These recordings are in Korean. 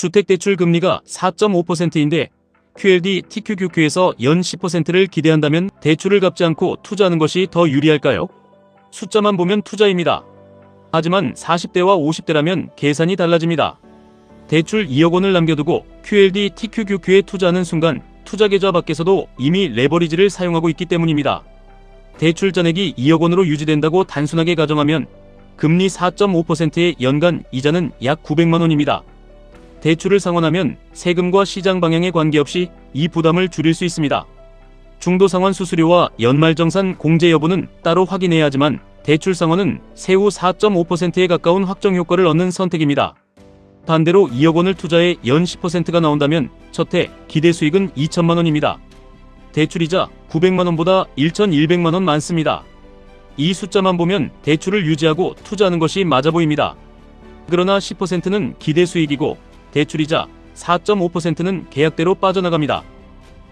주택대출 금리가 4.5%인데 QLD, TQQQ에서 연 10%를 기대한다면 대출을 갚지 않고 투자하는 것이 더 유리할까요? 숫자만 보면 투자입니다. 하지만 40대와 50대라면 계산이 달라집니다. 대출 2억 원을 남겨두고 QLD, TQQQ에 투자하는 순간 투자 계좌 밖에서도 이미 레버리지를 사용하고 있기 때문입니다. 대출 잔액이 2억 원으로 유지된다고 단순하게 가정하면 금리 4.5%의 연간 이자는 약 900만 원입니다. 대출을 상환하면 세금과 시장 방향에 관계없이 이 부담을 줄일 수 있습니다. 중도상환 수수료와 연말정산 공제 여부는 따로 확인해야 하지만 대출 상환은 세후 4.5%에 가까운 확정 효과를 얻는 선택입니다. 반대로 2억 원을 투자해 연 10%가 나온다면 첫해 기대 수익은 2천만 원입니다. 대출이자 900만 원보다 1,100만 원 많습니다. 이 숫자만 보면 대출을 유지하고 투자하는 것이 맞아 보입니다. 그러나 10%는 기대 수익이고 대출이자 4.5%는 계약대로 빠져나갑니다.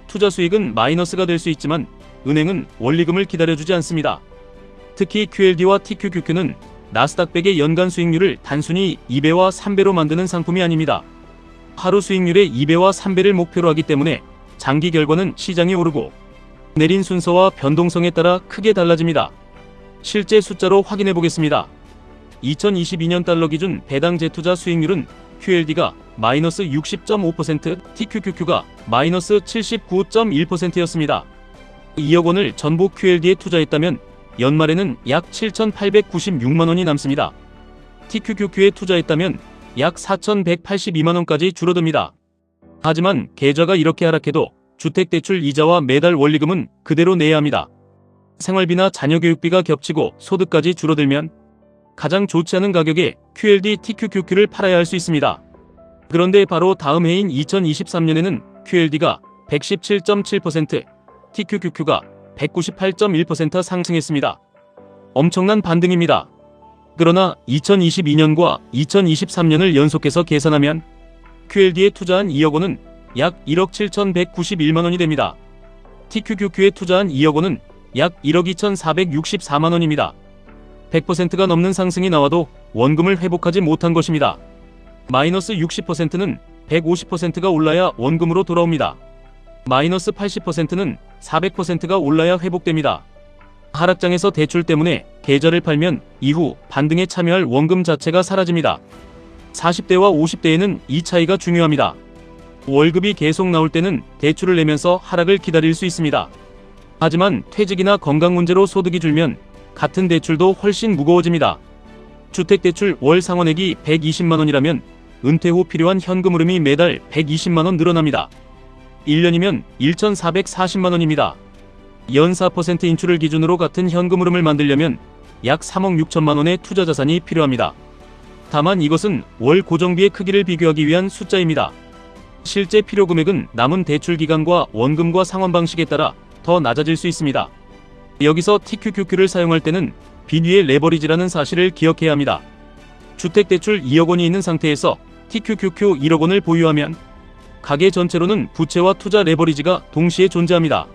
투자 수익은 마이너스가 될 수 있지만 은행은 원리금을 기다려주지 않습니다. 특히 QLD와 TQQQ는 나스닥 100의 연간 수익률을 단순히 2배와 3배로 만드는 상품이 아닙니다. 하루 수익률의 2배와 3배를 목표로 하기 때문에 장기 결과는 시장이 오르고 내린 순서와 변동성에 따라 크게 달라집니다. 실제 숫자로 확인해 보겠습니다. 2022년 달러 기준 배당 재투자 수익률은 QLD가 마이너스 60.5%, TQQQ가 마이너스 79.1%였습니다. 2억 원을 전부 QLD에 투자했다면 연말에는 약 7,896만 원이 남습니다. TQQQ에 투자했다면 약 4,182만 원까지 줄어듭니다. 하지만 계좌가 이렇게 하락해도 주택대출 이자와 매달 원리금은 그대로 내야 합니다. 생활비나 자녀교육비가 겹치고 소득까지 줄어들면 가장 좋지 않은 가격에 QLD, TQQQ를 팔아야 할 수 있습니다. 그런데 바로 다음 해인 2023년에는 QLD가 117.7%, TQQQ가 198.1% 상승했습니다. 엄청난 반등입니다. 그러나 2022년과 2023년을 연속해서 계산하면 QLD에 투자한 2억 원은 약 1억 7,191만 원이 됩니다. TQQQ에 투자한 2억 원은 약 1억 2,464만 원입니다. 100%가 넘는 상승이 나와도 원금을 회복하지 못한 것입니다. 마이너스 60%는 150%가 올라야 원금으로 돌아옵니다. 마이너스 80%는 400%가 올라야 회복됩니다. 하락장에서 대출 때문에 계좌를 팔면 이후 반등에 참여할 원금 자체가 사라집니다. 40대와 50대에는 이 차이가 중요합니다. 월급이 계속 나올 때는 대출을 내면서 하락을 기다릴 수 있습니다. 하지만 퇴직이나 건강 문제로 소득이 줄면 같은 대출도 훨씬 무거워집니다. 주택대출 월 상환액이 120만 원이라면 은퇴 후 필요한 현금 흐름이 매달 120만 원 늘어납니다. 1년이면 1,440만 원입니다. 연 4% 인출을 기준으로 같은 현금 흐름을 만들려면 약 3억 6천만 원의 투자 자산이 필요합니다. 다만 이것은 월 고정비의 크기를 비교하기 위한 숫자입니다. 실제 필요 금액은 남은 대출 기간과 원금과 상환 방식에 따라 더 낮아질 수 있습니다. 여기서 TQQQ를 사용할 때는 빈위의 레버리지라는 사실을 기억해야 합니다. 주택대출 2억 원이 있는 상태에서 TQQQ 1억 원을 보유하면 가계 전체로는 부채와 투자 레버리지가 동시에 존재합니다.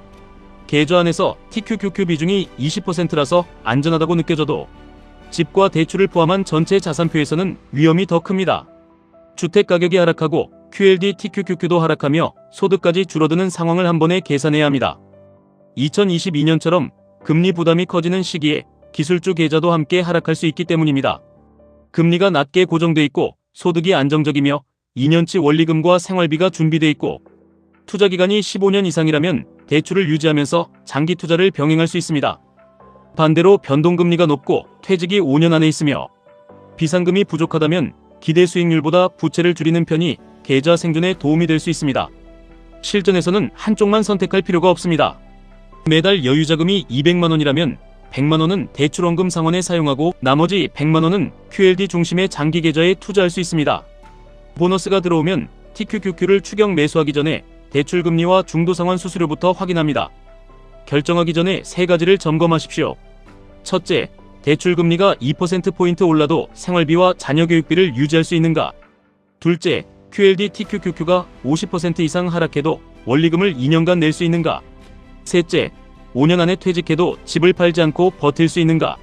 계좌 안에서 TQQQ 비중이 20%라서 안전하다고 느껴져도 집과 대출을 포함한 전체 자산표에서는 위험이 더 큽니다. 주택 가격이 하락하고 QLD, TQQQ도 하락하며 소득까지 줄어드는 상황을 한 번에 계산해야 합니다. 2022년처럼 금리 부담이 커지는 시기에 기술주 계좌도 함께 하락할 수 있기 때문입니다. 금리가 낮게 고정돼 있고 소득이 안정적이며 2년치 원리금과 생활비가 준비돼 있고 투자 기간이 15년 이상이라면 대출을 유지하면서 장기 투자를 병행할 수 있습니다. 반대로 변동금리가 높고 퇴직이 5년 안에 있으며 비상금이 부족하다면 기대 수익률보다 부채를 줄이는 편이 계좌 생존에 도움이 될 수 있습니다. 실전에서는 한쪽만 선택할 필요가 없습니다. 매달 여유자금이 200만 원이라면 100만 원은 대출원금 상환에 사용하고 나머지 100만 원은 QLD 중심의 장기 계좌에 투자할 수 있습니다. 보너스가 들어오면 TQQQ를 추경 매수하기 전에 대출금리와 중도상환 수수료부터 확인합니다. 결정하기 전에 세 가지를 점검하십시오. 첫째, 대출금리가 2%포인트 올라도 생활비와 자녀교육비를 유지할 수 있는가? 둘째, QLD, TQQQ가 50% 이상 하락해도 원리금을 2년간 낼 수 있는가? 셋째, 5년 안에 퇴직해도 집을 팔지 않고 버틸 수 있는가?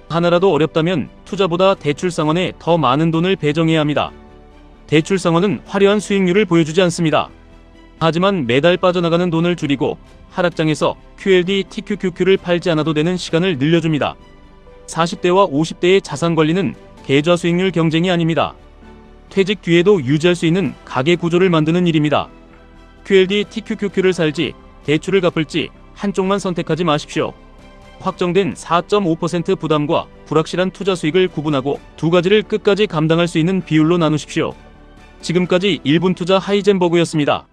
하나라도 어렵다면 투자보다 대출 상환에 더 많은 돈을 배정해야 합니다. 대출 상환은 화려한 수익률을 보여주지 않습니다. 하지만 매달 빠져나가는 돈을 줄이고 하락장에서 QLD, TQQQ를 팔지 않아도 되는 시간을 늘려줍니다. 40대와 50대의 자산 관리는 계좌 수익률 경쟁이 아닙니다. 퇴직 뒤에도 유지할 수 있는 가계 구조를 만드는 일입니다. QLD, TQQQ를 살지 대출을 갚을지 한쪽만 선택하지 마십시오. 확정된 4.5% 부담과 불확실한 투자 수익을 구분하고 두 가지를 끝까지 감당할 수 있는 비율로 나누십시오. 지금까지 1분 투자 하이젠버그였습니다.